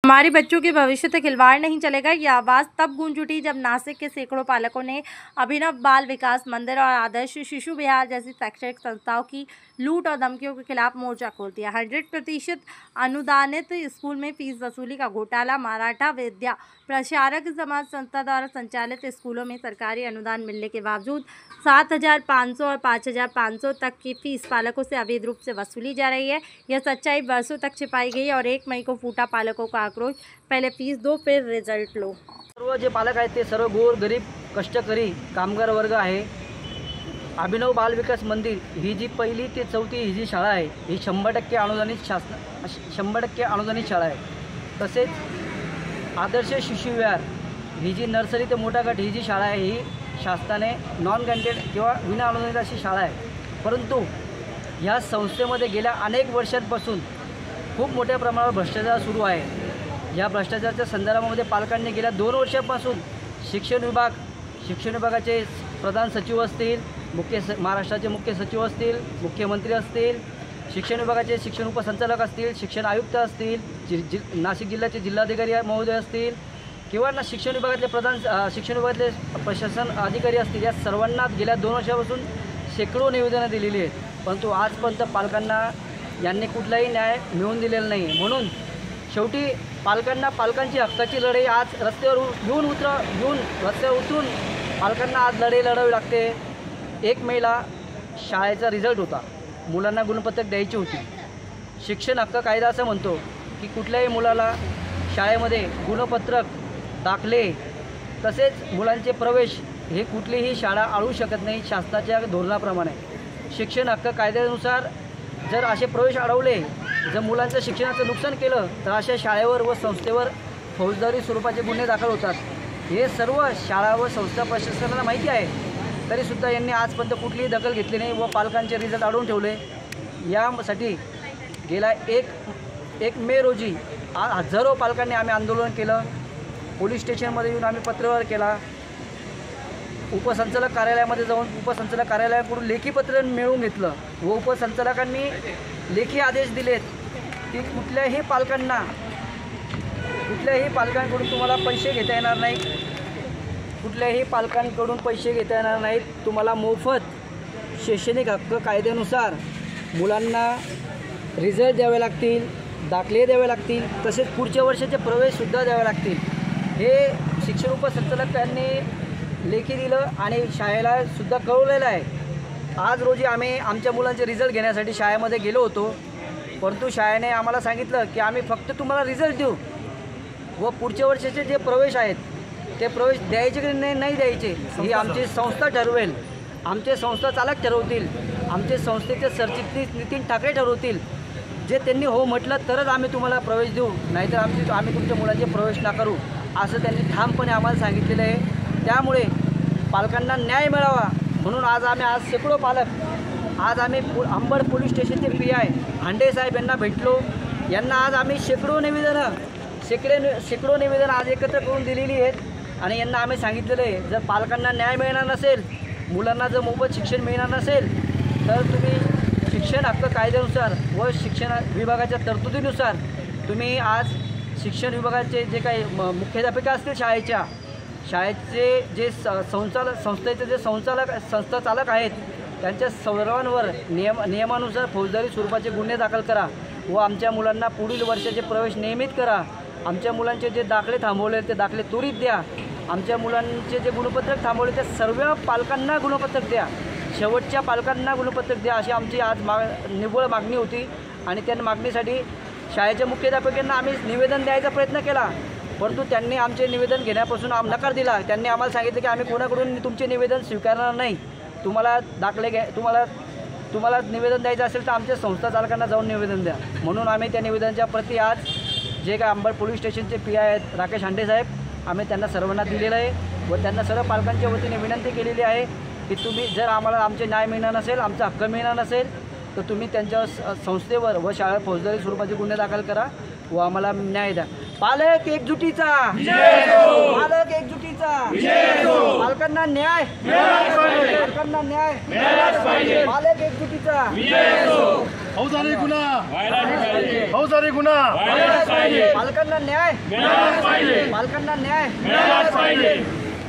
हमारे बच्चों के भविष्य से खिलवाड़ नहीं चलेगा। यह आवाज़ तब गूंज उठी जब नासिक के सैकड़ों पालकों ने अभिनव बाल विकास मंदिर और आदर्श शिशु विहार जैसी शैक्षणिक संस्थाओं की लूट और धमकियों के खिलाफ मोर्चा खोल दिया। 100% अनुदानित स्कूल में फीस वसूली का घोटाला। मराठा विद्या प्रसारक समाज संस्था द्वारा संचालित स्कूलों में सरकारी अनुदान मिलने के बावजूद 7,500 और 5,500 तक की फीस पालकों से अवैध रूप से वसूली जा रही है। यह सच्चाई वर्षों तक छिपाई गई और 1 मई को फूटा पालकों का आक्रोश। पहले फीस दो फिर रिजल्ट लो। सर्व जे पालक आहेत ते सर्व गोर गरीब कष्टकरी कामगार वर्ग आहे। अभिनव बाल विकास मंदिर ही जी 1ली ते 4थी ही जी शाळा आहे ही 100% अनुदानित 100% अनुदानित शाळा आहे। तसेच आदर्श शिशु विहार ही जी नर्सरी ते मोठा गट ही जी शाळा आहे ही शासनाने नॉन ग्रँटेड किंवा विना अनुदानित अशी शाळा आहे। परंतु ह्या संस्थेमध्ये गेल्या अनेक वर्षांपासून खूप मोठ्या प्रमाणावर भ्रष्टाचार सुरू आहे। या भ्रष्टाचाराच्या संदर्भामध्ये पालकांनी गेल्या 2 वर्षांपासून शिक्षण विभागाचे प्रधान सचिव असतील, महाराष्ट्राचे मुख्य सचिव असतील, मुख्यमंत्री असतील, शिक्षण विभागाचे शिक्षण उपसंचालक असतील, शिक्षण आयुक्त असतील, नाशिक जिल्ह्याचे जिल्हाधिकारी महोदय असतील किंवा शिक्षण विभागातले प्रशासन अधिकारी असतील, या सर्वांना गेल्या 2 वर्षापासून शेकडो निवेदनं दिलेली आहेत। परंतु आजपर्यंत पालकांना यांनी कुठलाही न्याय मिळवून दिलेला नाही। म्हणून शेवटी पालकांची हक्काची लढाई आज रस्त्यावर उतरून पालकांना आज लढाई लढावी लागते। 1 मेला शाळेचा रिझल्ट होता, मुलांना गुणपत्रक द्यायची होती। शिक्षण हक्क कायदा असं म्हणतो की कुठल्याही मुलाला शाळेमध्ये गुणपत्रक, दाखले तसेच मुलांचे प्रवेश हे कुठलीही शाळा अडवू शकत नाही शासनाच्या धोरणाप्रमाणे। शिक्षण हक्क कायद्यानुसार जर असे प्रवेश अडवले, जर मुलांचं शिक्षणाचं नुकसान केलं तर अशा शाळेवर व संस्थेवर फौजदारी स्वरूपाचे गुन्हे दाखल होतात। हे सर्व शाळा व संस्था प्रशासनाला माहिती आहे, तरीसुद्धा यांनी आजपर्यंत कुठलीही दखल घेतली नाही व पालकांचे रिझल्ट अडवून ठेवले। यासाठी गेल्या 1 मे रोजी हजारो पालकांनी आम्ही आंदोलन केलं। पोलीस स्टेशनमध्ये येऊन आम्ही पत्रव्यवहार केला। उपसंचालक कार्यालयामध्ये जाऊन उपसंचालक कार्यालयाकडून लेखी पत्र मिळवून घेतलं व उपसंचालकांनी लेखी आदेश दिलेत की कुठल्याही पालकांकडून तुम्हाला पैसे घेता येणार नाही, तुम्हाला मोफत शैक्षणिक हक्क कायद्यानुसार मुलांना रिझल्ट द्यावे लागतील, दाखले द्यावे लागतील, तसेच पुढच्या वर्षाचे प्रवेशसुद्धा द्यावे लागतील। हे शिक्षण उपसंचालकांनी लेखी दिलं आणि शाळेला सुद्धा कळवलेलं आहे। आज रोजी आम्ही आमच्या मुलांचे रिझल्ट घेण्यासाठी शाळेमध्ये गेलो होतो, परंतु शाळेने आम्हाला सांगितलं की आम्ही फक्त तुम्हाला रिझल्ट देऊ व पुढच्या वर्षाचे जे प्रवेश आहेत ते प्रवेश द्यायचे की नाही द्यायचे ही आमची संस्था ठरवेल, आमचे संस्था चालक ठरवतील, आमचे संस्थेचे सरचिटणीस नितीन ठाकरे ठरवतील। जे त्यांनी हो म्हटलं तरच आम्ही तुम्हाला प्रवेश देऊ, नाहीतर आम्ही तुमच्या मुलांचे प्रवेश नाकारू असं त्यांनी ठामपणे आम्हाला सांगितलेलं आहे। त्यामुळे पालकांना न्याय मिळावा म्हणून आज शेकडो पालक आज आम्ही अंबड पोलीस स्टेशनचे PI हांडे साहेब यांना भेटलो। यांना आज आम्ही शेकडो निवेदन आज एकत्र करून दिलेली आहेत आणि यांना आम्ही सांगितलेलं आहे जर पालकांना न्याय मिळणार नसेल, मुलांना जर मोफत शिक्षण मिळणार नसेल तर तुम्ही शिक्षण हक्क कायद्यानुसार व शिक्षण विभागाच्या तरतुदीनुसार तुम्ही आज शिक्षण विभागाचे जे काही मुख्याध्यापिका असतील शाळेचे जे संस्थेचे जे संस्था चालक आहेत त्यांच्या सर्वांवर नियमानुसार फौजदारी स्वरूपाचे गुन्हे दाखल करा व आमच्या मुलांना पुढील वर्षाचे प्रवेश नियमित करा। आमच्या मुलांचे जे दाखले थांबवले ते दाखले त्वरित द्या। आमच्या मुलांचे जे गुणपत्रक थांबवले त्या सर्व पालकांना गुणपत्रक द्या, शेवटच्या पालकांना गुणपत्रक द्या अशी आमची आज निव्वळ मागणी होती। आणि त्या मागणीसाठी शाळेच्या मुख्याध्यापकांना आम्ही निवेदन द्यायचा प्रयत्न केला, परंतु त्यांनी आमचे निवेदन घेण्यापासून नकार दिला। त्यांनी आम्हाला सांगितलं की आम्ही कोणाकडून तुमचे निवेदन स्वीकारणार नाही, तुम्हाला निवेदन द्यायचं असेल तर आमच्या संस्था चालकांना जाऊन निवेदन द्या। म्हणून आम्ही त्या निवेदनाच्या प्रती आज जे काय अंबड पोलीस स्टेशनचे PI आहेत राकेश हांडे साहेब, आम्ही त्यांना सर्वांना दिलेलं आहे व त्यांना सर्व पालकांच्या वतीने विनंती केलेली आहे की तुम्ही जर आम्हाला आमचे न्याय मिळणार नसेल, आमचा हक्क मिळणार नसेल तर तुम्ही त्यांच्या संस्थेवर व शाळेत फौजदारी स्वरूपाचे गुन्हे दाखल करा व आम्हाला न्याय द्या। पालक एकजुटीचा एकजुटीचा पालकांना न्याय पालकांना न्याय पालक एकजुटीचा फौजदारी गुन्हा पालकांना न्याय पालकांना न्याय